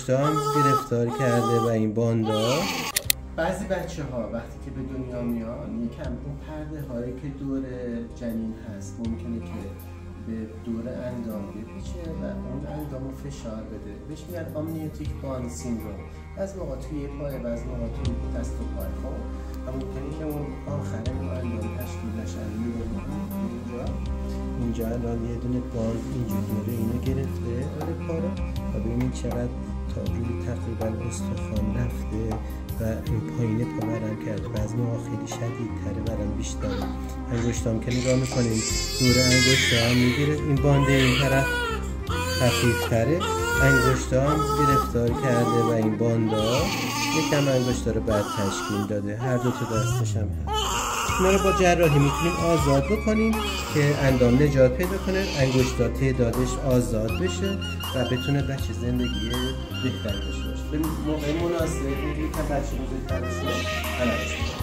انگشتا هم گرفتار کرده و این باندا. بعضی بچه ها وقتی که به دنیا میان یکم اون پرده هایی که دور جنین هست ممکنه که به دور اندام بپیچه و اون اندام رو فشار بده. بهش میگن آمنیوتیک باند سیندروم. از موقع توی پای و از موقع توی دست و پای خب و ممکنه که اون آخر اون اندام تشکیل نشن. اینجا الان یه دونه باند اینجوری اینو گرفته داره پا رو و ببینید چقدر تا روی تقریبا استخوان رفته و این پایین پا برم کرده. بعضی موقع خیلی شدیدتره برم بیشتره. انگشتام که نگاه میکنیم دور انگشتا هم میگیره. این بانده این طرف خفیفتره، انگشتا هم گرفتار کرده و این باندا یکم انگشتا رو بعد تشکیل داده. هر دو تا دستش هم هست. اینا رو با جراحی میتونیم آزاد بکنیم که اندام نجات پیدا کنه، انگشتا تعدادش آزاد بشه و بتونه بچه زندگی بهتری داشته باشه. به موقع مناسب یکم بچه بزرگتر بشه